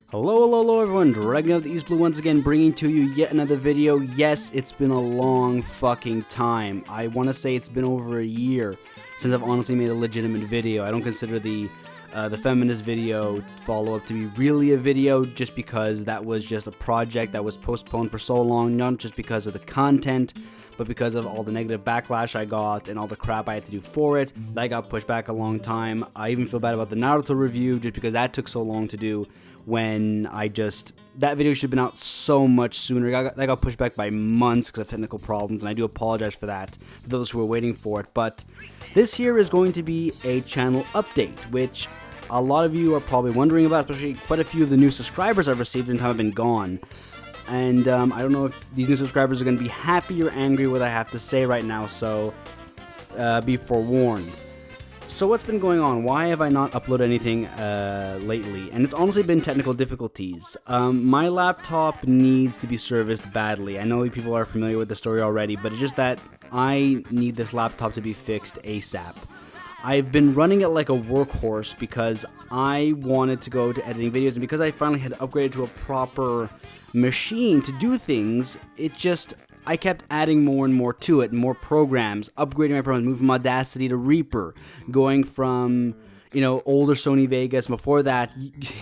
Hello everyone, DragonoftheEastblu once again bringing to you yet another video. Yes, it's been a long fucking time. I want to say it's been over a year since I've honestly made a legitimate video. I don't consider the feminist video follow-up to be really a video just because that was just a project that was postponed for so long, not just because of the content, but because of all the negative backlash I got and all the crap I had to do for it. That got pushed back a long time. I even feel bad about the Naruto review just because that took so long to do. When that video should have been out so much sooner. That got pushed back by months because of technical problems, and I do apologize for that, for those who were waiting for it. But this here is going to be a channel update, which a lot of you are probably wondering about, especially quite a few of the new subscribers I've received in time have been gone. And I don't know if these new subscribers are going to be happy or angry with what I have to say right now, so be forewarned. So what's been going on? Why have I not uploaded anything lately? And it's honestly been technical difficulties. My laptop needs to be serviced badly. I know people are familiar with the story already, but it's just that I need this laptop to be fixed ASAP. I've been running it like a workhorse because I wanted to go to editing videos, and because I finally had upgraded to a proper machine to do things, I kept adding more and more to it, more programs, upgrading my programs, moving from Audacity to Reaper, going from, older Sony Vegas, and before that,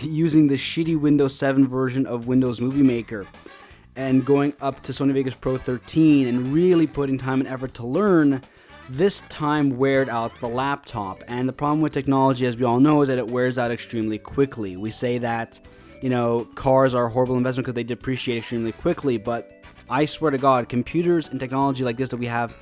using the shitty Windows 7 version of Windows Movie Maker, and going up to Sony Vegas Pro 13, and really putting time and effort to learn. This time weared out the laptop, and the problem with technology, as we all know, is that it wears out extremely quickly. We say that, cars are a horrible investment because they depreciate extremely quickly, but I swear to God, computers and technology like this that we have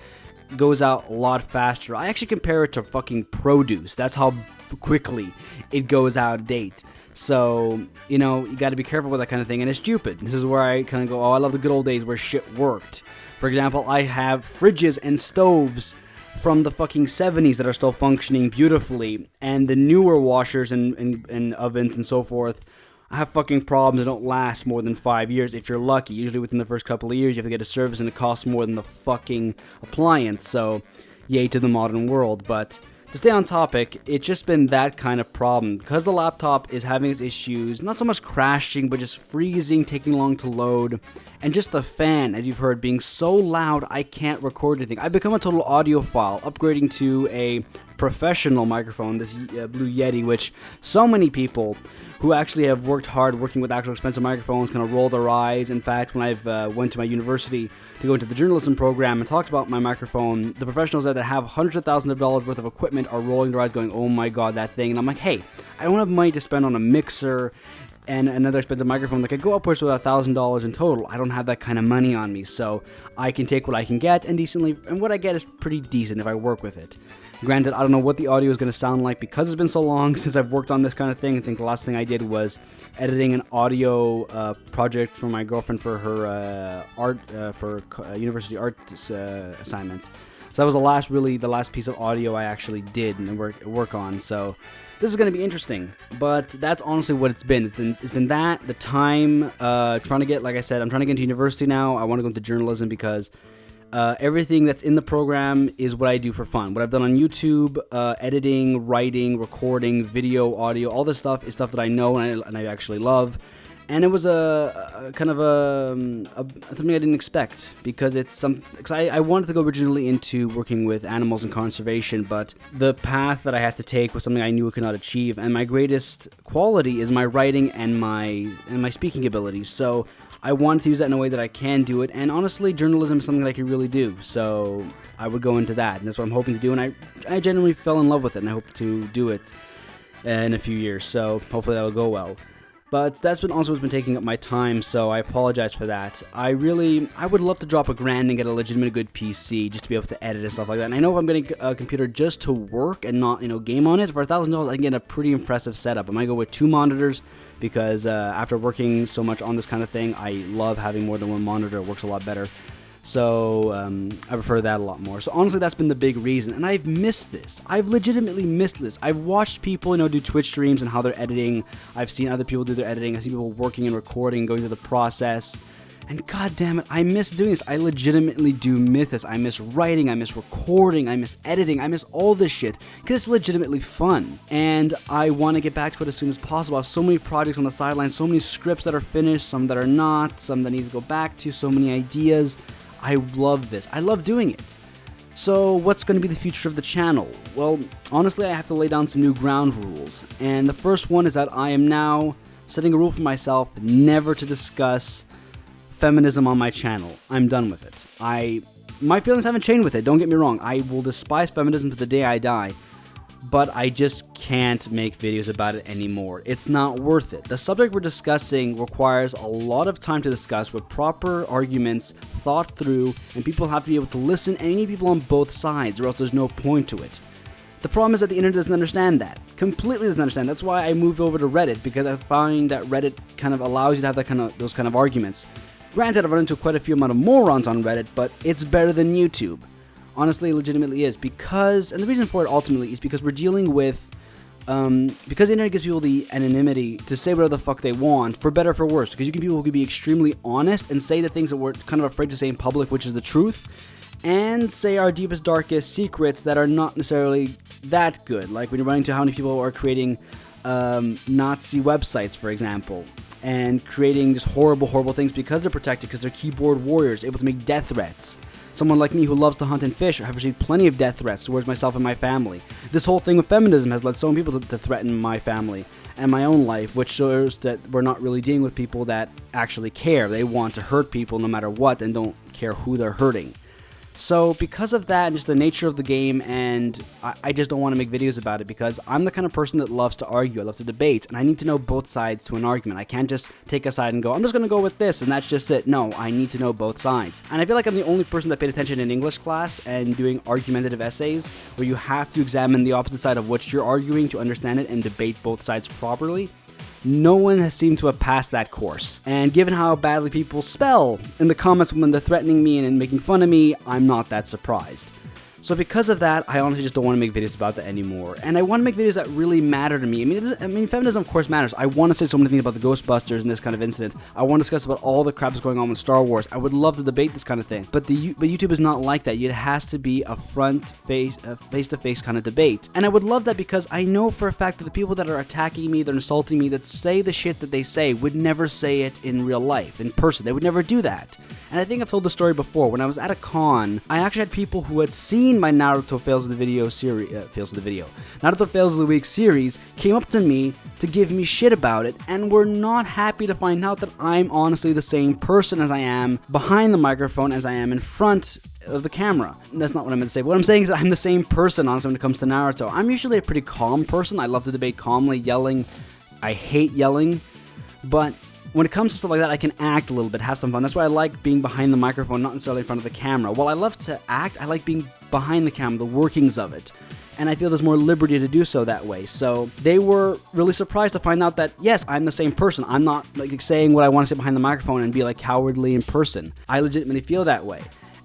goes out a lot faster. I actually compare it to fucking produce. That's how quickly it goes out of date. So, you got to be careful with that kind of thing, and it's stupid. This is where I kind of go, oh, I love the good old days where shit worked. For example, I have fridges and stoves from the fucking 70s that are still functioning beautifully, and the newer washers and ovens and so forth have fucking problems that don't last more than 5 years if you're lucky. Usually within the first couple of years you have to get a service, and it costs more than the fucking appliance, so yay to the modern world. But to stay on topic, it's just been that kind of problem. Because the laptop is having its issues, not so much crashing, but just freezing, taking long to load, and just the fan, as you've heard, being so loud I can't record anything. I've become a total audiophile, upgrading to a professional microphone, this Blue Yeti, which so many people who actually have worked hard working with actual expensive microphones kind of roll their eyes. In fact, when I've went to my university to go into the journalism program and talked about my microphone, the professionals there that have hundreds of thousands of dollars worth of equipment are rolling their eyes going, oh my god, that thing. And I'm like, hey, I don't have money to spend on a mixer and another expensive microphone that could go upwards to $1,000 in total. I don't have that kind of money on me, so I can take what I can get, and what I get is pretty decent if I work with it. Granted, I don't know what the audio is going to sound like because it's been so long since I've worked on this kind of thing. I think the last thing I did was editing an audio project for my girlfriend for her university art assignment. So that was the last piece of audio I actually did and work on. So this is going to be interesting, but that's honestly what it's been. It's been that, the time, trying to get, like I said, I'm trying to get into university now. I want to go into journalism because everything that's in the program is what I do for fun. What I've done on YouTube, editing, writing, recording, video, audio, all this stuff is stuff that I know and I actually love. And it was a kind of something I didn't expect, because I wanted to go originally into working with animals and conservation, but the path that I had to take was something I knew I could not achieve. And my greatest quality is my writing and my speaking abilities. So I wanted to use that in a way that I can do it, and honestly, journalism is something that I can really do, so I would go into that, and that's what I'm hoping to do, and I genuinely fell in love with it, and I hope to do it in a few years, so hopefully that will go well. But that's been also what's been taking up my time, so I apologize for that. I would love to drop $1,000 and get a legitimate good PC just to be able to edit and stuff like that. And I know if I'm getting a computer just to work and not, game on it, for $1,000 I can get a pretty impressive setup. I might go with 2 monitors because after working so much on this kind of thing, I love having more than one monitor. It works a lot better. So I prefer that a lot more. So honestly, that's been the big reason, and I've missed this. I've legitimately missed this. I've watched people, do Twitch streams and how they're editing. I've seen other people do their editing. I've seen people working and recording, going through the process, And god damn it, I miss doing this. I legitimately do miss this. I miss writing, I miss recording, I miss editing, I miss all this shit, because it's legitimately fun. And I want to get back to it as soon as possible. I have so many projects on the sidelines, so many scripts that are finished, some that are not, some that need to go back to, so many ideas. I love this. I love doing it. So what's going to be the future of the channel? Well, honestly, I have to lay down some new ground rules. And the first one is that I am now setting a rule for myself never to discuss feminism on my channel. I'm done with it. My feelings haven't changed with it, don't get me wrong. I will despise feminism to the day I die, but I just can't make videos about it anymore. It's not worth it. The subject we're discussing requires a lot of time to discuss with proper arguments thought through, and people have to be able to listen, and you need people on both sides or else there's no point to it. The problem is that the internet doesn't understand that. Completely doesn't understand. That's why I moved over to Reddit, because I find that Reddit kind of allows you to have those kind of arguments. Granted, I've run into quite a few amount of morons on Reddit, but it's better than YouTube. Honestly, legitimately is, because, and the reason for it ultimately is because we're dealing with, because the internet gives people the anonymity to say whatever the fuck they want, for better or for worse, because you can people who can be extremely honest and say the things that we're kind of afraid to say in public, which is the truth, and say our deepest, darkest secrets that are not necessarily that good, like when you're running into how many people are creating Nazi websites, for example, and creating just horrible, horrible things because they're protected, because they're keyboard warriors, able to make death threats. Someone like me who loves to hunt and fish, I've received plenty of death threats towards myself and my family. This whole thing with feminism has led so many people to threaten my family and my own life, which shows that we're not really dealing with people that actually care. They want to hurt people no matter what and don't care who they're hurting. So because of that and just the nature of the game, and I just don't want to make videos about it, because I'm the kind of person that loves to argue, I love to debate, and I need to know both sides to an argument. I can't just take a side and go, I'm just going to go with this and that's just it. No, I need to know both sides. And I feel like I'm the only person that paid attention in English class and doing argumentative essays, where you have to examine the opposite side of what you're arguing to understand it and debate both sides properly. No one has seemed to have passed that course. And given how badly people spell in the comments when they're threatening me and making fun of me, I'm not that surprised. So because of that, I honestly just don't want to make videos about that anymore. And I want to make videos that really matter to me. I mean, feminism of course matters. I want to say so many things about the Ghostbusters and this kind of incident. I want to discuss about all the crap that's going on with Star Wars. I would love to debate this kind of thing. But YouTube is not like that. It has to be a face-to-face kind of debate. And I would love that, because I know for a fact that the people that are attacking me, that are insulting me, that say the shit that they say, would never say it in real life, in person. They would never do that. And I think I've told the story before. When I was at a con, I actually had people who had seen my Naruto Fails of the Video series, Naruto Fails of the Week series, came up to me to give me shit about it, and were not happy to find out that I'm honestly the same person as I am behind the microphone as I am in front of the camera. That's not what I meant to say. What I'm saying is that I'm the same person, honestly, when it comes to Naruto. I'm usually a pretty calm person. I love to debate calmly. Yelling, I hate yelling, but when it comes to stuff like that, I can act a little bit, have some fun. That's why I like being behind the microphone, not necessarily in front of the camera. While I love to act, I like being behind the camera, the workings of it. And I feel there's more liberty to do so that way. So they were really surprised to find out that, yes, I'm the same person. I'm not like saying what I want to say behind the microphone and be like cowardly in person. I legitimately feel that way.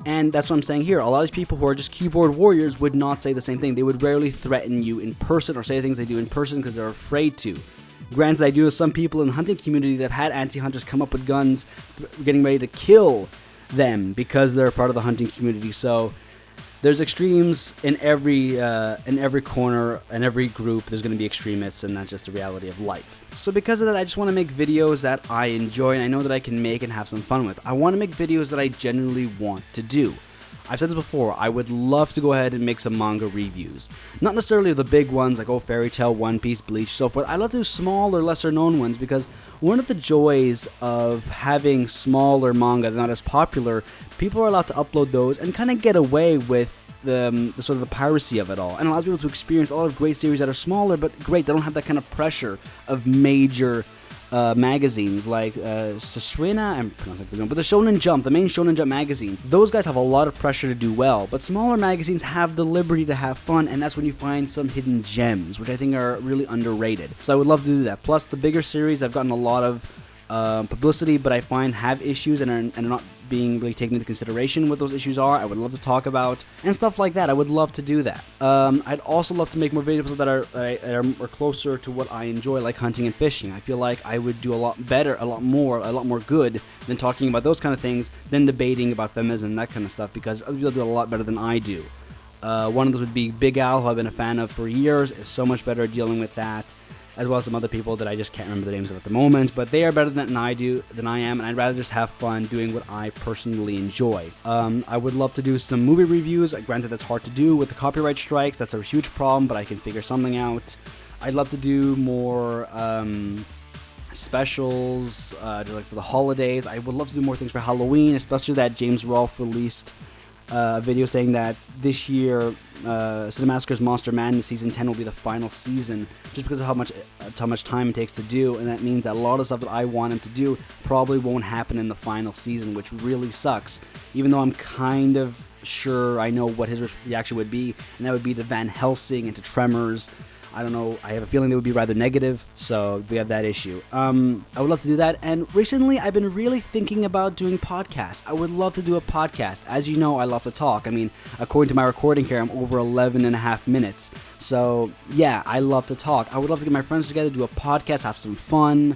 And that's what I'm saying here. A lot of these people who are just keyboard warriors would not say the same thing. They would rarely threaten you in person or say things they do in person because they're afraid to. Granted, I do know some people in the hunting community that have had anti-hunters come up with guns, getting ready to kill them because they're part of the hunting community. So there's extremes in every corner, in every group. There's going to be extremists, and that's just the reality of life. So because of that, I just want to make videos that I enjoy and I know that I can make and have some fun with. I want to make videos that I genuinely want to do. I've said this before, I would love to go ahead and make some manga reviews. Not necessarily the big ones like, Fairy Tail, One Piece, Bleach, so forth. I love to do smaller, lesser known ones, because one of the joys of having smaller manga that are not as popular, people are allowed to upload those and kind of get away with the sort of the piracy of it all, and allows people to experience a lot of great series that are smaller but great. They don't have that kind of pressure of major magazines like Sasuina, I'm pronouncing it, but the Shonen Jump, the main Shonen Jump magazine, those guys have a lot of pressure to do well, but smaller magazines have the liberty to have fun, and that's when you find some hidden gems, which I think are really underrated. So I would love to do that. Plus, the bigger series have gotten a lot of publicity, but I find have issues and are not being really taken into consideration what those issues are. I would love to talk about and stuff like that. I would love to do that. I'd also love to make more videos that are closer to what I enjoy, like hunting and fishing. I feel like I would do a lot better, a lot more good than talking about those kind of things, than debating about feminism and that kind of stuff, because other people do it a lot better than I do. One of those would be Big Al, who I've been a fan of for years, is so much better at dealing with that, as well as some other people that I just can't remember the names of at the moment, but they are better than I am, and I'd rather just have fun doing what I personally enjoy. I would love to do some movie reviews. Granted, that's hard to do with the copyright strikes. That's a huge problem, but I can figure something out. I'd love to do more specials, like for the holidays. I would love to do more things for Halloween, especially that James Rolfe released a video saying that this year Cinemassacre's Monster Madness Season 10 will be the final season, just because of how much time it takes to do, and that means that a lot of stuff that I want him to do probably won't happen in the final season, which really sucks, even though I'm kind of sure I know what his reaction would be, and that would be to Van Helsing and to Tremors. I don't know, I have a feeling they would be rather negative, so we have that issue. I would love to do that, and recently I've been really thinking about doing podcasts. I would love to do a podcast. As you know, I love to talk. I mean, according to my recording here, I'm over 11 and a half minutes. So, yeah, I love to talk. I would love to get my friends together, do a podcast, have some fun,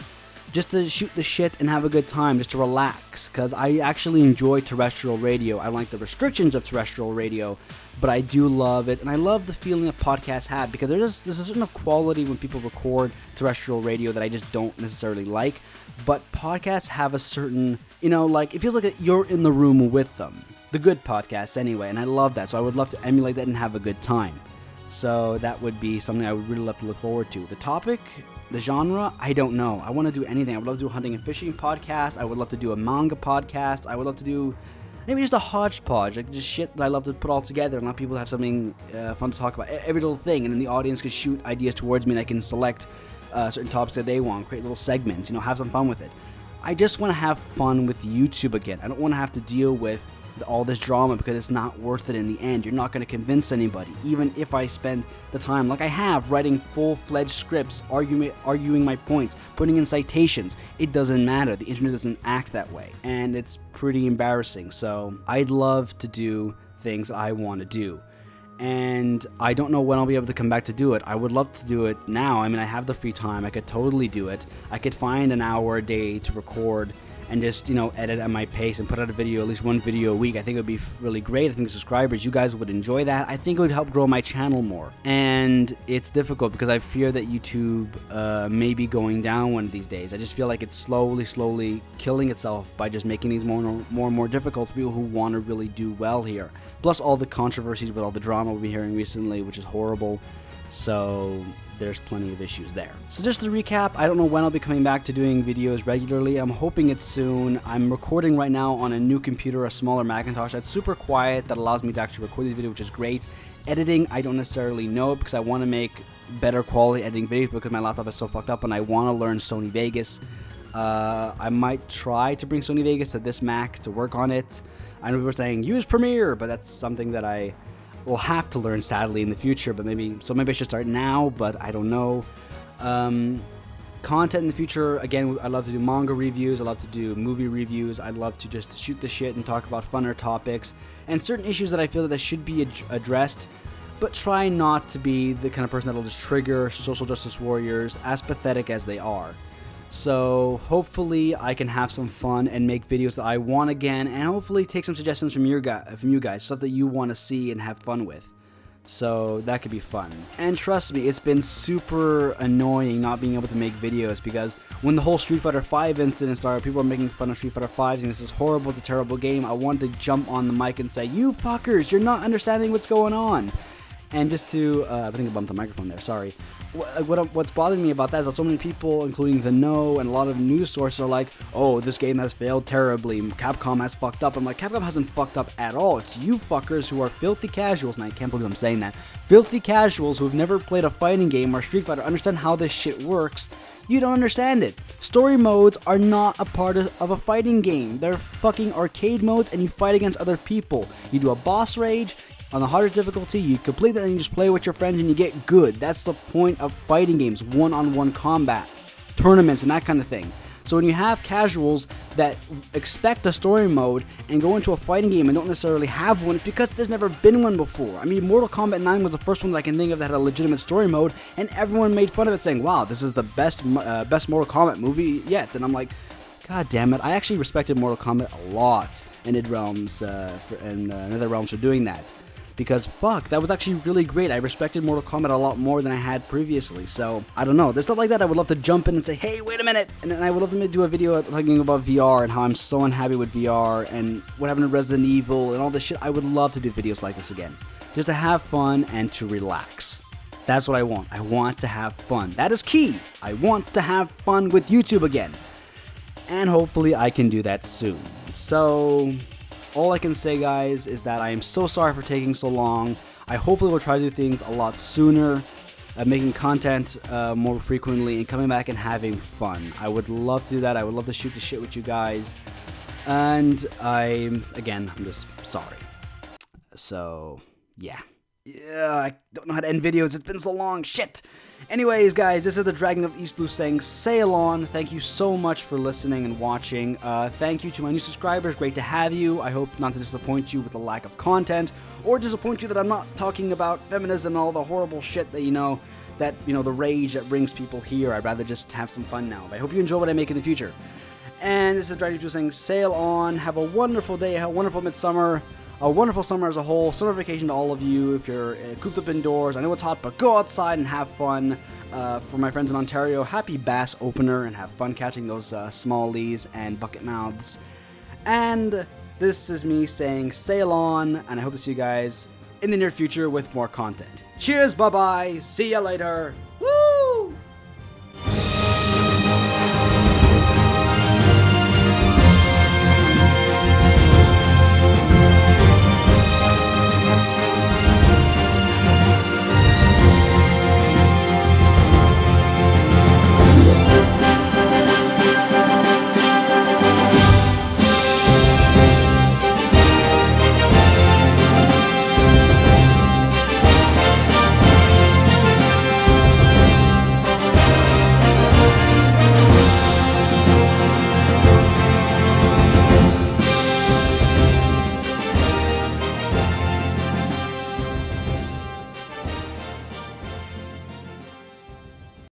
just to shoot the shit and have a good time, just to relax, because I actually enjoy terrestrial radio. I like the restrictions of terrestrial radio, but I do love it, and I love the feeling that podcasts have, because there's a certain quality when people record terrestrial radio that I just don't necessarily like, but podcasts have a certain, like, it feels like you're in the room with them. The good podcasts, anyway, and I love that, so I would love to emulate that and have a good time. So that would be something I would really love to look forward to. The topic, the genre, I don't know. I want to do anything. I would love to do a hunting and fishing podcast. I would love to do a manga podcast. I would love to do maybe just a hodgepodge, like just shit that I love to put all together and let people have something fun to talk about. Every little thing, and then the audience could shoot ideas towards me, and I can select certain topics that they want, create little segments, have some fun with it. I just want to have fun with YouTube again. I don't want to have to deal with all this drama, because it's not worth it in the end. You're not going to convince anybody, even if I spend the time, like I have, writing full-fledged scripts, arguing my points, putting in citations. It doesn't matter. The internet doesn't act that way, and it's pretty embarrassing. So I'd love to do things I want to do, and I don't know when I'll be able to come back to do it. I would love to do it now. I mean, I have the free time. I could totally do it. I could find an hour a day to record and just, edit at my pace and put out a video, at least one video a week. I think it would be really great. I think subscribers, you guys would enjoy that. I think it would help grow my channel more. And it's difficult because I fear that YouTube may be going down one of these days. I just feel like it's slowly killing itself by just making these more and more difficult for people who want to really do well here. Plus all the controversies with all the drama we've been hearing recently, which is horrible. So there's plenty of issues there. So just to recap, I don't know when I'll be coming back to doing videos regularly. I'm hoping it's soon. I'm recording right now on a new computer, a smaller Macintosh that's super quiet, that allows me to actually record these videos, which is great. Editing, I don't necessarily know, because I want to make better quality editing videos, because my laptop is so fucked up, and I want to learn Sony Vegas. I might try to bring Sony Vegas to this Mac to work on it. I know people are saying use Premiere, but that's something that I will have to learn, sadly, in the future. But maybe I should start now, but I don't know. Content in the future, again, I love to do manga reviews, I love to do movie reviews, I love to just shoot the shit and talk about funner topics and certain issues that I feel that should be addressed, but try not to be the kind of person that will just trigger social justice warriors, as pathetic as they are. So hopefully I can have some fun and make videos that I want again, and hopefully take some suggestions from you guys, stuff that you want to see and have fun with. So that could be fun. And trust me, it's been super annoying not being able to make videos, because when the whole Street Fighter V incident started, people were making fun of Street Fighter V, and this is horrible, it's a terrible game. I wanted to jump on the mic and say, you fuckers, you're not understanding what's going on. And just to, I think I bumped the microphone there, sorry. What's bothering me about that is that so many people, including The Know and a lot of news sources, are like, oh, this game has failed terribly, Capcom has fucked up. I'm like, Capcom hasn't fucked up at all. It's you fuckers who are filthy casuals, and I can't believe I'm saying that. Filthy casuals who have never played a fighting game or Street Fighter understand how this shit works. You don't understand it. Story modes are not a part of a fighting game. They're fucking arcade modes, and you fight against other people. You do a boss rage on the harder difficulty, you complete it and you just play with your friends and you get good. That's the point of fighting games, one-on-one combat, tournaments, and that kind of thing. So when you have casuals that expect a story mode and go into a fighting game and don't necessarily have one because there's never been one before. I mean, Mortal Kombat 9 was the first one that I can think of that had a legitimate story mode, and everyone made fun of it saying, wow, this is the best Mortal Kombat movie yet. And I'm like, god damn it, I actually respected Mortal Kombat a lot in Id Realms and Nether Realms for doing that. Because, fuck, that was actually really great. I respected Mortal Kombat a lot more than I had previously. So, I don't know. There's stuff like that I would love to jump in and say, hey, wait a minute. And then I would love to do a video talking about VR and how I'm so unhappy with VR and what happened to Resident Evil and all this shit. I would love to do videos like this again. Just to have fun and to relax. That's what I want. I want to have fun. That is key. I want to have fun with YouTube again. And hopefully I can do that soon. So, all I can say, guys, is that I am so sorry for taking so long. I hopefully will try to do things a lot sooner, making content more frequently, and coming back and having fun. I would love to do that. I would love to shoot the shit with you guys. And I'm just sorry. So, yeah. Yeah, I don't know how to end videos. It's been so long. Shit. Anyways, guys, this is the Dragon of the East Blue saying sail on. Thank you so much for listening and watching. Thank you to my new subscribers. Great to have you. I hope not to disappoint you with the lack of content or disappoint you that I'm not talking about feminism and all the horrible shit that, the rage that brings people here. I'd rather just have some fun now. But I hope you enjoy what I make in the future. And this is Dragon of the East Blue saying sail on. Have a wonderful day. Have a wonderful midsummer. A wonderful summer as a whole. Summer vacation to all of you. If you're cooped up indoors, I know it's hot, but go outside and have fun. For my friends in Ontario, happy bass opener and have fun catching those smallies and bucket mouths. And this is me saying sail on, and I hope to see you guys in the near future with more content. Cheers, bye-bye, see ya later.